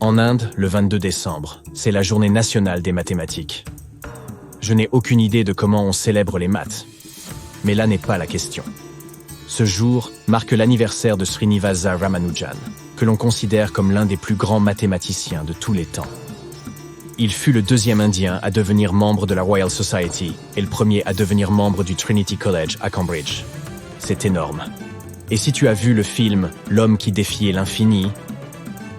En Inde, le 22 décembre, c'est la journée nationale des mathématiques. Je n'ai aucune idée de comment on célèbre les maths. Mais là n'est pas la question. Ce jour marque l'anniversaire de Srinivasa Ramanujan, que l'on considère comme l'un des plus grands mathématiciens de tous les temps. Il fut le deuxième Indien à devenir membre de la Royal Society et le premier à devenir membre du Trinity College à Cambridge. C'est énorme. Et si tu as vu le film « L'homme qui défiait l'infini »,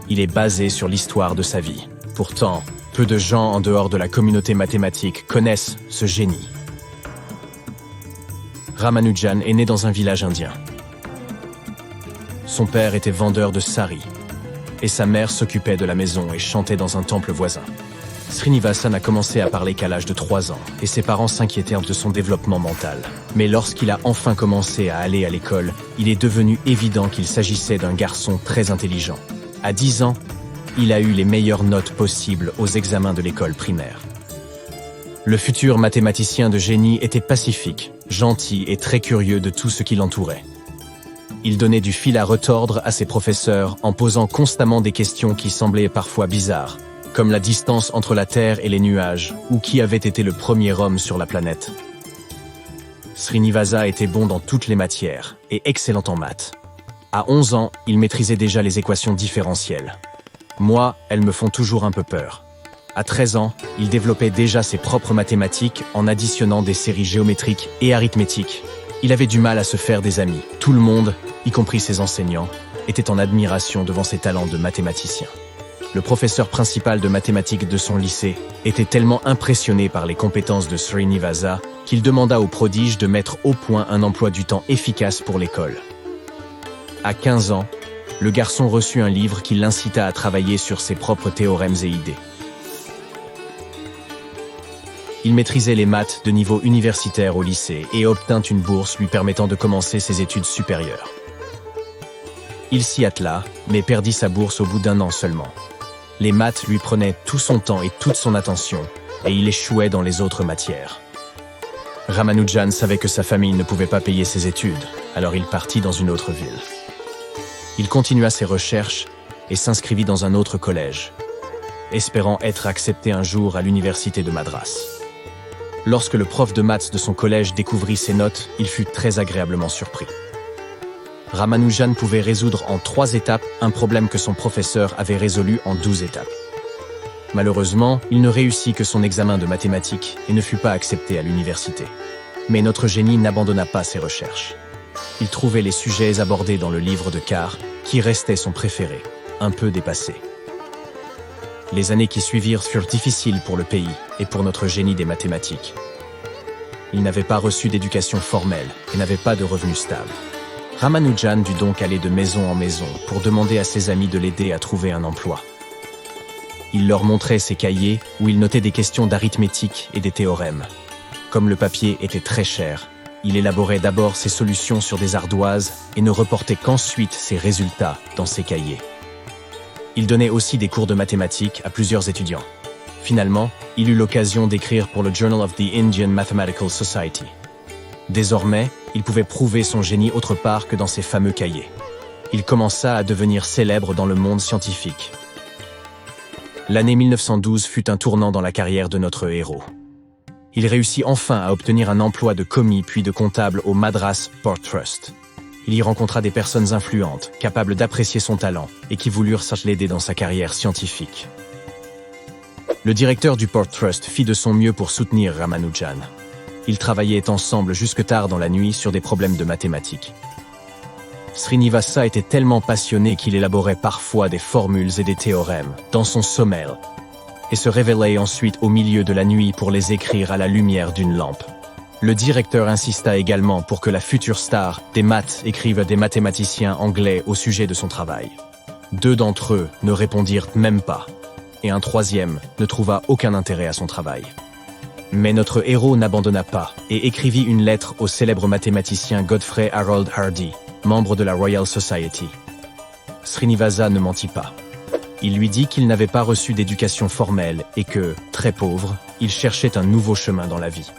il est basé sur l'histoire de sa vie. Pourtant, peu de gens en dehors de la communauté mathématique connaissent ce génie. Ramanujan est né dans un village indien. Son père était vendeur de sari, et sa mère s'occupait de la maison et chantait dans un temple voisin. Srinivasa n'a commencé à parler qu'à l'âge de 3 ans, et ses parents s'inquiétèrent de son développement mental. Mais lorsqu'il a enfin commencé à aller à l'école, il est devenu évident qu'il s'agissait d'un garçon très intelligent. À 10 ans, il a eu les meilleures notes possibles aux examens de l'école primaire. Le futur mathématicien de génie était pacifique, gentil et très curieux de tout ce qui l'entourait. Il donnait du fil à retordre à ses professeurs en posant constamment des questions qui semblaient parfois bizarres, comme la distance entre la Terre et les nuages, ou qui avait été le premier homme sur la planète. Srinivasa était bon dans toutes les matières et excellent en maths. À 11 ans, il maîtrisait déjà les équations différentielles. Moi, elles me font toujours un peu peur. À 13 ans, il développait déjà ses propres mathématiques en additionnant des séries géométriques et arithmétiques. Il avait du mal à se faire des amis. Tout le monde, y compris ses enseignants, était en admiration devant ses talents de mathématicien. Le professeur principal de mathématiques de son lycée était tellement impressionné par les compétences de Srinivasa qu'il demanda au prodige de mettre au point un emploi du temps efficace pour l'école. À 15 ans, le garçon reçut un livre qui l'incita à travailler sur ses propres théorèmes et idées. Il maîtrisait les maths de niveau universitaire au lycée et obtint une bourse lui permettant de commencer ses études supérieures. Il s'y attela, mais perdit sa bourse au bout d'1 an seulement. Les maths lui prenaient tout son temps et toute son attention, et il échouait dans les autres matières. Ramanujan savait que sa famille ne pouvait pas payer ses études, alors il partit dans une autre ville. Il continua ses recherches et s'inscrivit dans un autre collège, espérant être accepté un jour à l'université de Madras. Lorsque le prof de maths de son collège découvrit ses notes, il fut très agréablement surpris. Ramanujan pouvait résoudre en 3 étapes un problème que son professeur avait résolu en 12 étapes. Malheureusement, il ne réussit que son examen de mathématiques et ne fut pas accepté à l'université. Mais notre génie n'abandonna pas ses recherches. Il trouvait les sujets abordés dans le livre de Carr, qui restait son préféré, un peu dépassé. Les années qui suivirent furent difficiles pour le pays et pour notre génie des mathématiques. Il n'avait pas reçu d'éducation formelle et n'avait pas de revenus stables. Ramanujan dut donc aller de maison en maison pour demander à ses amis de l'aider à trouver un emploi. Il leur montrait ses cahiers où il notait des questions d'arithmétique et des théorèmes. Comme le papier était très cher, il élaborait d'abord ses solutions sur des ardoises et ne reportait qu'ensuite ses résultats dans ses cahiers. Il donnait aussi des cours de mathématiques à plusieurs étudiants. Finalement, il eut l'occasion d'écrire pour le Journal of the Indian Mathematical Society. Désormais, il pouvait prouver son génie autre part que dans ses fameux cahiers. Il commença à devenir célèbre dans le monde scientifique. L'année 1912 fut un tournant dans la carrière de notre héros. Il réussit enfin à obtenir un emploi de commis puis de comptable au Madras Port Trust. Il y rencontra des personnes influentes, capables d'apprécier son talent et qui voulurent l'aider dans sa carrière scientifique. Le directeur du Port Trust fit de son mieux pour soutenir Ramanujan. Ils travaillaient ensemble jusque tard dans la nuit sur des problèmes de mathématiques. Srinivasa était tellement passionné qu'il élaborait parfois des formules et des théorèmes dans son sommeil et se réveillait ensuite au milieu de la nuit pour les écrire à la lumière d'une lampe. Le directeur insista également pour que la future star des maths écrive des mathématiciens anglais au sujet de son travail. 2 d'entre eux ne répondirent même pas, et un 3e ne trouva aucun intérêt à son travail. Mais notre héros n'abandonna pas et écrivit une lettre au célèbre mathématicien Godfrey Harold Hardy, membre de la Royal Society. Srinivasa ne mentit pas. Il lui dit qu'il n'avait pas reçu d'éducation formelle et que, très pauvre, il cherchait un nouveau chemin dans la vie.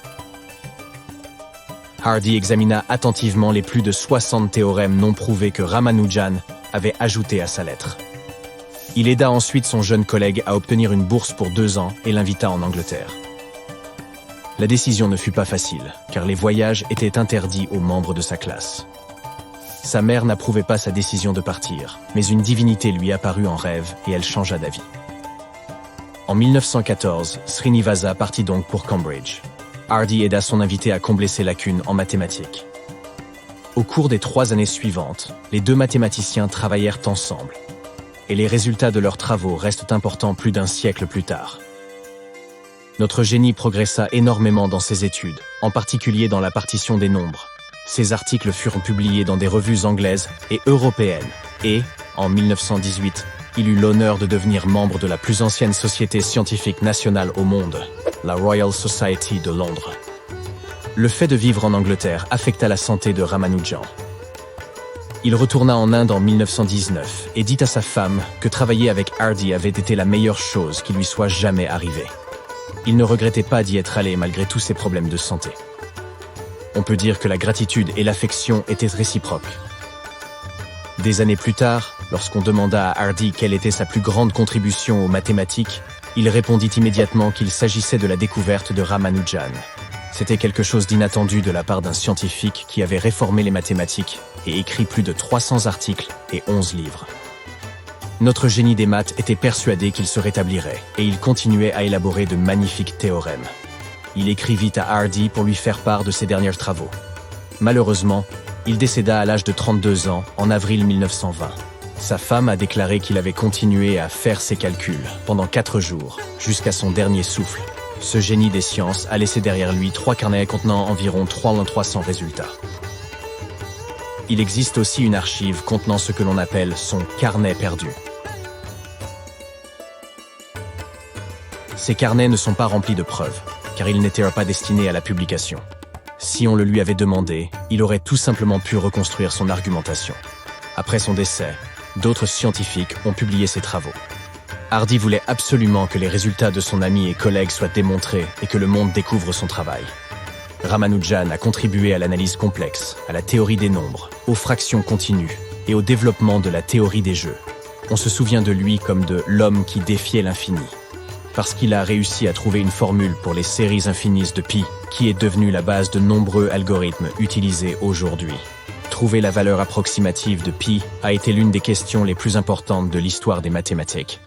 Hardy examina attentivement les plus de 60 théorèmes non prouvés que Ramanujan avait ajoutés à sa lettre. Il aida ensuite son jeune collègue à obtenir une bourse pour 2 ans et l'invita en Angleterre. La décision ne fut pas facile, car les voyages étaient interdits aux membres de sa classe. Sa mère n'approuvait pas sa décision de partir, mais une divinité lui apparut en rêve et elle changea d'avis. En 1914, Srinivasa partit donc pour Cambridge. Hardy aida son invité à combler ses lacunes en mathématiques. Au cours des 3 années suivantes, les 2 mathématiciens travaillèrent ensemble. Et les résultats de leurs travaux restent importants plus d'1 siècle plus tard. Notre génie progressa énormément dans ses études, en particulier dans la partition des nombres. Ses articles furent publiés dans des revues anglaises et européennes, et, en 1918, il eut l'honneur de devenir membre de la plus ancienne société scientifique nationale au monde, la Royal Society de Londres. Le fait de vivre en Angleterre affecta la santé de Ramanujan. Il retourna en Inde en 1919 et dit à sa femme que travailler avec Hardy avait été la meilleure chose qui lui soit jamais arrivée. Il ne regrettait pas d'y être allé malgré tous ses problèmes de santé. On peut dire que la gratitude et l'affection étaient réciproques. Des années plus tard, lorsqu'on demanda à Hardy quelle était sa plus grande contribution aux mathématiques, il répondit immédiatement qu'il s'agissait de la découverte de Ramanujan. C'était quelque chose d'inattendu de la part d'un scientifique qui avait réformé les mathématiques et écrit plus de 300 articles et 11 livres. Notre génie des maths était persuadé qu'il se rétablirait et il continuait à élaborer de magnifiques théorèmes. Il écrivit à Hardy pour lui faire part de ses derniers travaux. Malheureusement, il décéda à l'âge de 32 ans en avril 1920. Sa femme a déclaré qu'il avait continué à faire ses calculs pendant 4 jours, jusqu'à son dernier souffle. Ce génie des sciences a laissé derrière lui 3 carnets contenant environ 300 résultats. Il existe aussi une archive contenant ce que l'on appelle son carnet perdu. Ces carnets ne sont pas remplis de preuves, car ils n'étaient pas destinés à la publication. Si on le lui avait demandé, il aurait tout simplement pu reconstruire son argumentation. Après son décès, d'autres scientifiques ont publié ses travaux. Hardy voulait absolument que les résultats de son ami et collègue soient démontrés et que le monde découvre son travail. Ramanujan a contribué à l'analyse complexe, à la théorie des nombres, aux fractions continues et au développement de la théorie des jeux. On se souvient de lui comme de l'homme qui défiait l'infini, parce qu'il a réussi à trouver une formule pour les séries infinies de pi, qui est devenue la base de nombreux algorithmes utilisés aujourd'hui. Trouver la valeur approximative de pi a été l'une des questions les plus importantes de l'histoire des mathématiques.